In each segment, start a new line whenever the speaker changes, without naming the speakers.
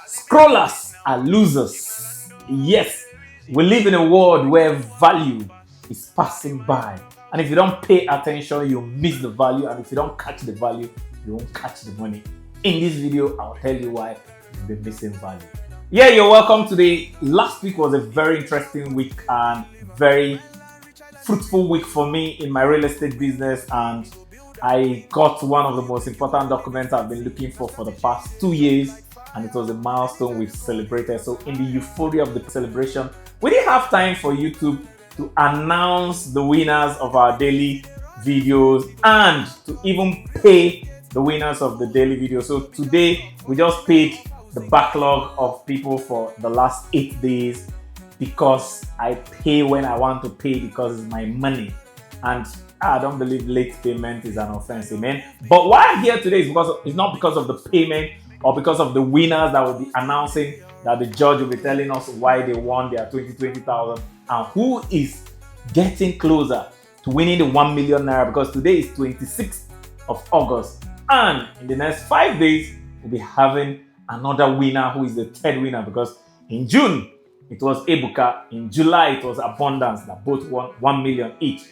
Scrollers are losers. Yes, we live in a world where value is passing by. And if you don't pay attention, you miss the value. And if you don't catch the value, you won't catch the money. In this video, I'll tell you why you've been missing value. Yeah, you're welcome today. Last week was a very interesting week and very fruitful week for me in my real estate business, and I got one of the most important documents I've been looking for the past 2 years, and it was a milestone we've celebrated. So in the euphoria of the celebration, we didn't have time for YouTube to announce the winners of our daily videos and to even pay the winners of the daily video. So today we just paid the backlog of people for the last 8 days, because I pay when I want to pay, because it's my money. And I don't believe late payment is an offense, amen. But why I'm here today is because it's not because of the payment or because of the winners that will be announcing, that the judge will be telling us why they won their 20,000 and who is getting closer to winning the 1 million naira, because today is 26th of August. And in the next 5 days, we'll be having another winner who is the third winner, because in June, it was Ebuka. In July, it was Abundance that both won 1 million each.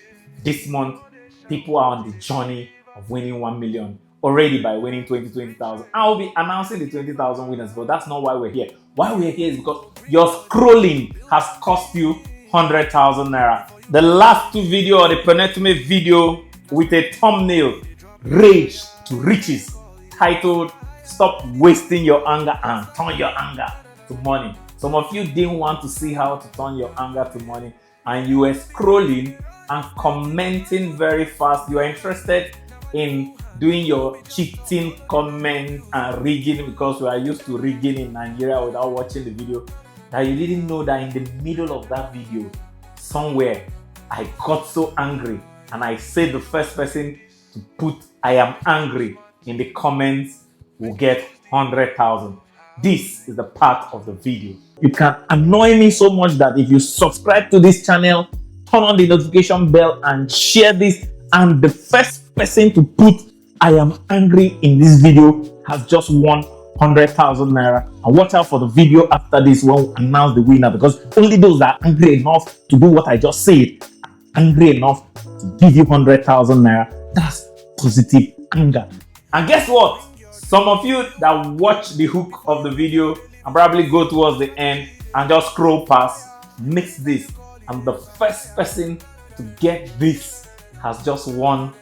This month, people are on the journey of winning 1 million already by winning 20,000. I will be announcing the 20,000 winners, but that's not why we're here. Why we're here is because your scrolling has cost you 100,000 naira. The last 2 videos, or the penultimate video with a thumbnail, Rage to Riches, titled "Stop Wasting Your Anger and Turn Your Anger to Money." Some of you didn't want to see how to turn your anger to money, and you were scrolling and commenting very fast. You are interested in doing your cheating comment and rigging, because we are used to rigging in Nigeria without watching the video, that you didn't know that in the middle of that video, somewhere, I got so angry and I said the first person to put "I am angry" in the comments will get 100,000. This is the part of the video. You can annoy me so much that if you subscribe to this channel, turn on the notification bell and share this, and the first person to put "I am angry" in this video has just won 100,000 naira. And watch out for the video after this when we announce the winner, because only those that are angry enough to do what I just said are angry enough to give you 100,000 naira. That's positive anger. And guess what? Some of you that watch the hook of the video and probably go towards the end and just scroll past, miss this. And the first person to get this has just won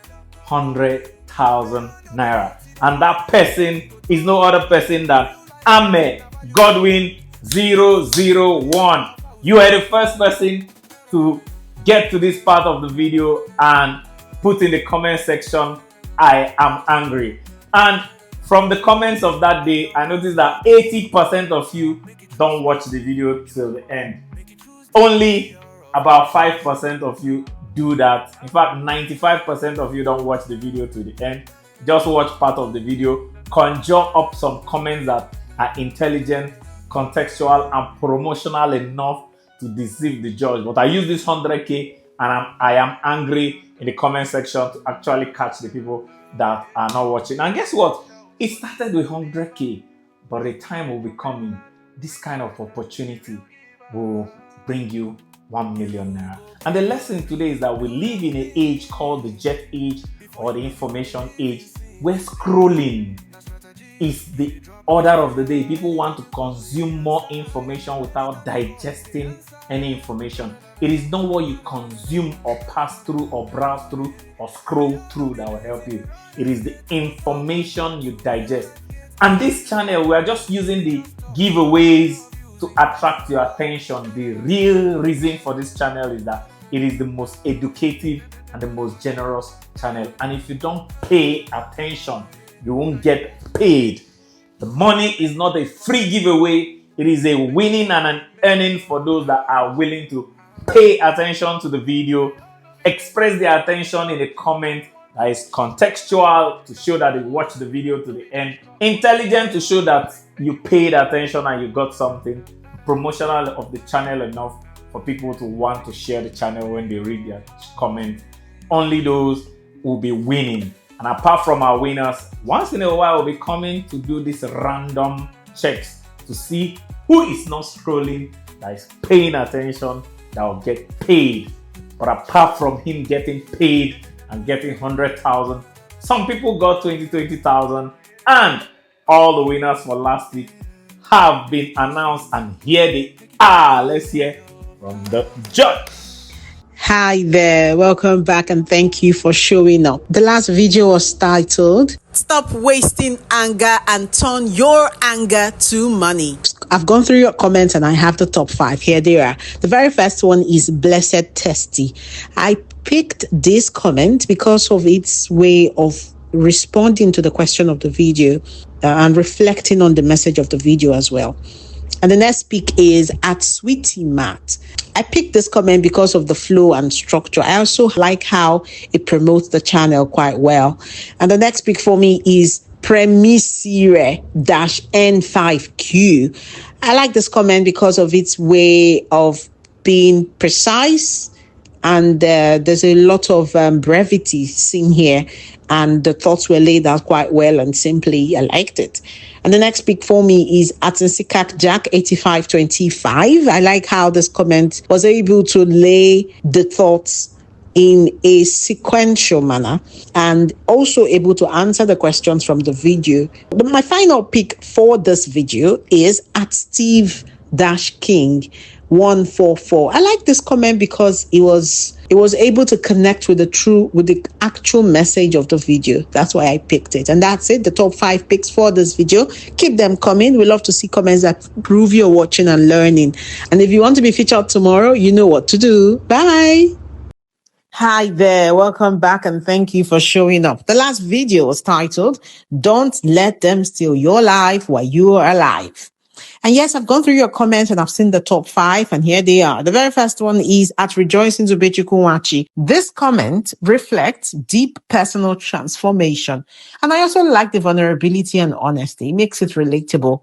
100,000 naira. And that person is no other person than Ame Godwin 001. You are the first person to get to this part of the video and put in the comment section "I am angry." And from the comments of that day, I noticed that 80% of you don't watch the video till the end. Only about 5% of you do that. In fact, 95% of you don't watch the video to the end. Just watch part of the video, conjure up some comments that are intelligent, contextual, and promotional enough to deceive the judge. But I use this 100K and I am angry in the comment section to actually catch the people that are not watching. And guess what? It started with 100K, but the time will be coming. This kind of opportunity will bring you 1 million naira. And the lesson today is that we live in an age called the jet age, or the information age, where scrolling is the order of the day. People want to consume more information without digesting any information. It is not what you consume or pass through or browse through or scroll through that will help you. It is the information you digest. And this channel, we are just using the giveaways to attract your attention. The real reason for this channel is that it is the most educative and the most generous channel. And if you don't pay attention, you won't get paid. The money is not a free giveaway. It is a winning and an earning for those that are willing to pay attention to the video, express their attention in a comment that is contextual to show that you watched the video to the end, intelligent to show that you paid attention and you got something, promotional of the channel enough for people to want to share the channel when they read their comment. Only those will be winning. And apart from our winners, once in a while we'll be coming to do these random checks to see who is not scrolling, that is paying attention, that will get paid. But apart from him getting paid and getting 100,000, some people got 20,000, and all the winners for last week have been announced, and here they are. Let's hear from the judge.
Hi there, welcome back and thank you for showing up. The last video was titled "Stop Wasting Anger and Turn Your Anger to Money." I've gone through your comments and I have the top 5. Here they are. The very first one is Blessed Testy. I picked this comment because of its way of responding to the question of the video and reflecting on the message of the video as well. And the next pick is at Sweetie Matt. I picked this comment because of the flow and structure. I also like how it promotes the channel quite well. And the next pick for me is Premisire-N5Q. I like this comment because of its way of being precise, and there's a lot of brevity seen here, and the thoughts were laid out quite well and simply. I liked it. And the next pick for me is Atinsikak Jack 8525. I like how this comment was able to lay the thoughts in a sequential manner and also able to answer the questions from the video. But my final pick for this video is at Steve-King 144. I like this comment because it was able to connect with the actual message of the video. That's why I picked it. And that's it. The top 5 picks for this video. Keep them coming. We love to see comments that prove you're watching and learning. And if you want to be featured tomorrow, you know what to do. Bye. Hi there, welcome back and thank you for showing up. The last video was titled, "Don't Let Them Steal Your Life While You Are Alive." And yes, I've gone through your comments and I've seen the top 5, and here they are. The very first one is at Rejoicing Zubechukwuwachi. This comment reflects deep personal transformation. And I also like the vulnerability and honesty. It makes it relatable.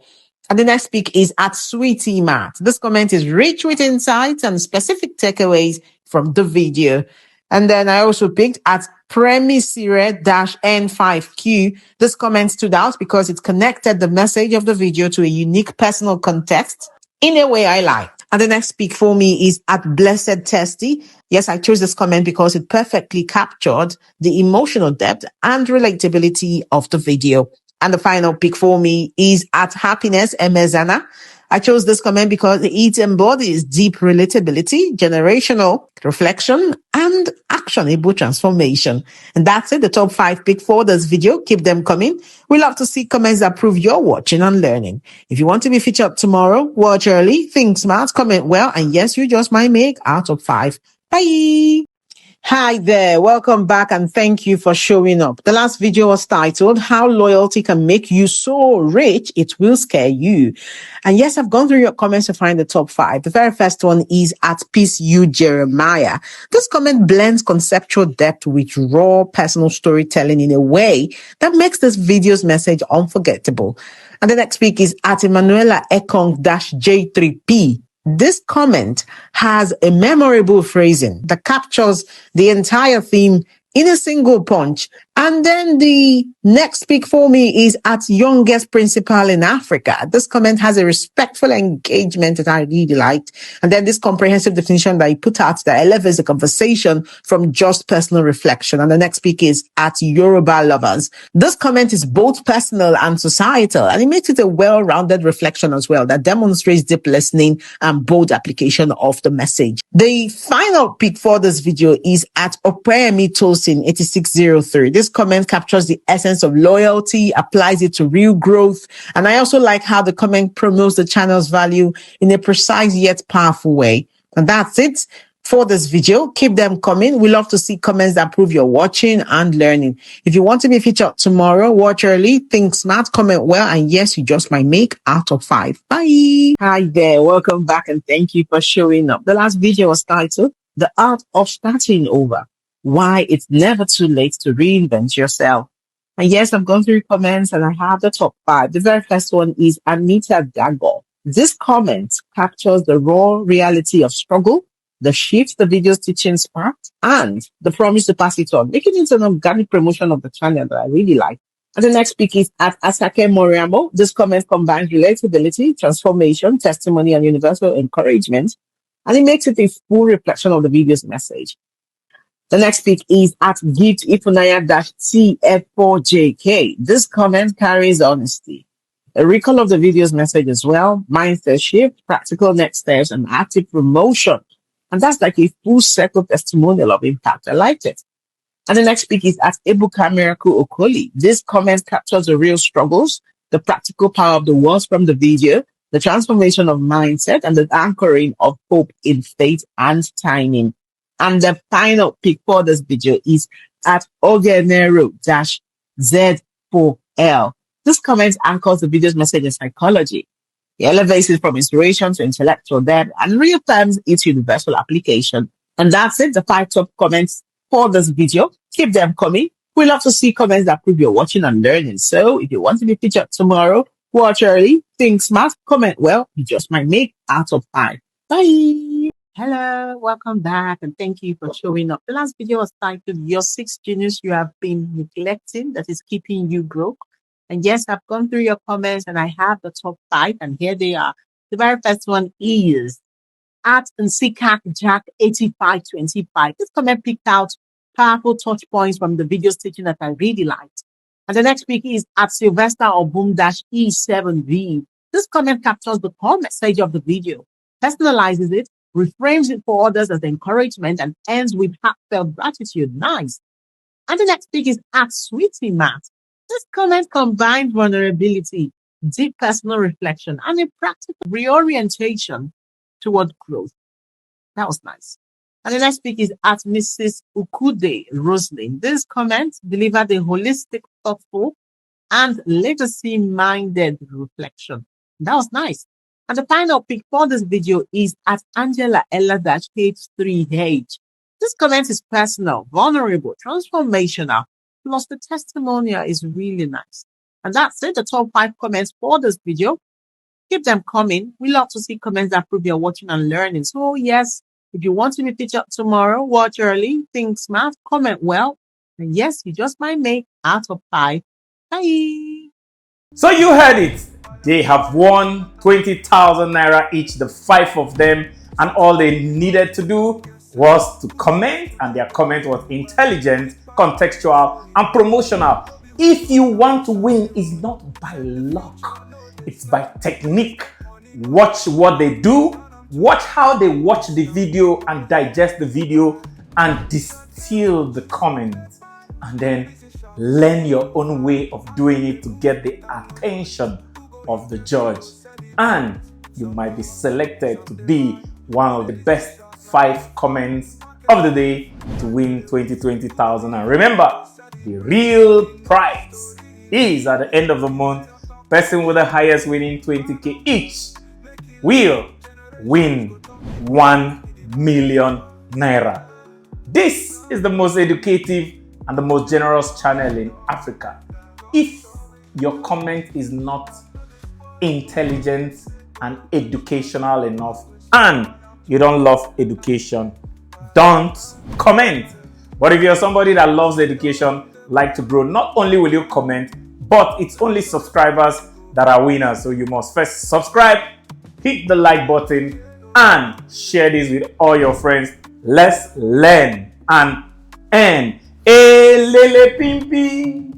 And the next pick is at Sweetie Matt. This comment is rich with insights and specific takeaways from the video. And then I also picked at Premisire-N5Q. This comment stood out because it connected the message of the video to a unique personal context in a way I liked. And the next pick for me is at Blessed Testy. Yes, I chose this comment because it perfectly captured the emotional depth and relatability of the video. And the final pick for me is at Happiness Emezana. I chose this comment because it embodies deep relatability, generational reflection, and actionable transformation. And that's it, the top 5 pick for this video. Keep them coming. We love to see comments that prove you're watching and learning. If you want to be featured tomorrow, watch early, think smart, comment well, and yes, you just might make our top 5. Bye. Hi there, welcome back and thank you for showing up. The last video was titled, "How Loyalty Can Make You So Rich It Will Scare You." And yes, I've gone through your comments to find the top 5. The very first one is at Peace You Jeremiah. This comment blends conceptual depth with raw personal storytelling in a way that makes this video's message unforgettable. And the next pick is at Emanuela Ekong-J3P. This comment has a memorable phrasing that captures the entire theme in a single punch. And then the next pick for me is at Youngest Principal in Africa. This comment has a respectful engagement that I really liked. And then this comprehensive definition that he put out that elevates the conversation from just personal reflection. And the next pick is at Yoruba Lovers. This comment is both personal and societal, and it makes it a well-rounded reflection as well that demonstrates deep listening and bold application of the message. The final pick for this video is at Opeyemi Tosin 8603. This comment captures the essence of loyalty, applies it to real growth. And I also like how the comment promotes the channel's value in a precise yet powerful way. And that's it for this video. Keep them coming. We love to see comments that prove you're watching and learning. If you want to be featured tomorrow, watch early, think smart, comment well, and yes, you just might make out of 5. Bye. Hi there. Welcome back and thank you for showing up. The last video was titled, "The Art of Starting Over. Why It's Never Too Late to Reinvent Yourself." And yes, I've gone through comments and I have the top 5. The very first one is Anita Dago. This comment captures the raw reality of struggle, the shift the video's teaching sparked, and the promise to pass it on, making it an organic promotion of the channel that I really like. And the next pick is at Asake Moriamo. This comment combines relatability, transformation, testimony, and universal encouragement, and it makes it a full reflection of the video's message. The next pick is at Gift Ifunaya-TF4JK. This comment carries honesty. A recall of the video's message as well, mindset shift, practical next steps, and active promotion. And that's like a full circle testimonial of impact. I liked it. And the next pick is at Ebuka Miracle Okoli. This comment captures the real struggles, the practical power of the words from the video, the transformation of mindset, and the anchoring of hope in faith and timing. And the final pick for this video is at Ogenero-Z4L. This comment anchors the video's message in psychology. It elevates it from inspiration to intellectual depth and reaffirms its universal application. And that's it, the 5 top comments for this video. Keep them coming. We love to see comments that prove you're watching and learning. So if you want to be featured tomorrow, watch early, think smart, comment well. You just might make out of 5. Bye. Hello, welcome back, and thank you for showing up. The last video was titled Your 6 Genius You Have Been Neglecting That Is Keeping You Broke. And yes, I've gone through your comments and I have the top 5, and here they are. The very first one is at Nsikak Jack 8525. This comment picked out powerful touch points from the video's teaching that I really liked. And the next pick is at Sylvester Obum-E7V. This comment captures the core message of the video, personalizes it, reframes it for others as encouragement, and ends with heartfelt gratitude. Nice. And the next pick is at Sweetie Matt. This comment combined vulnerability, deep personal reflection, and a practical reorientation toward growth. That was nice. And the next pick is at Mrs. Ukude Roslyn. This comment delivered a holistic, thoughtful, and legacy-minded reflection. That was nice. And the final pick for this video is at Angela Ella-H3H. This comment is personal, vulnerable, transformational, plus the testimonial is really nice. And that's it, the top 5 comments for this video. Keep them coming. We love to see comments that prove you're watching and learning. So yes, if you want to be featured tomorrow, watch early, think smart, comment well, and yes, you just might make out of 5. Bye.
So you heard it. They have won 20,000 naira each, the 5 of them, and all they needed to do was to comment, and their comment was intelligent, contextual, and promotional. If you want to win, it's not by luck, it's by technique. Watch what they do, watch how they watch the video and digest the video and distill the comments, and then learn your own way of doing it to get the attention of the judge, and you might be selected to be one of the best 5 comments of the day to win 20,000. And remember, the real prize is at the end of the month. Person with the highest winning 20k each will win 1 million naira. This is the most educative and the most generous channel in Africa. If your comment is not intelligent and educational enough, and you don't love education, don't comment. But if you're somebody that loves education, like to grow, not only will you comment, but it's only subscribers that are winners. So you must first subscribe, hit the like button, and share this with all your friends. Let's learn and earn. Lele Pimpi.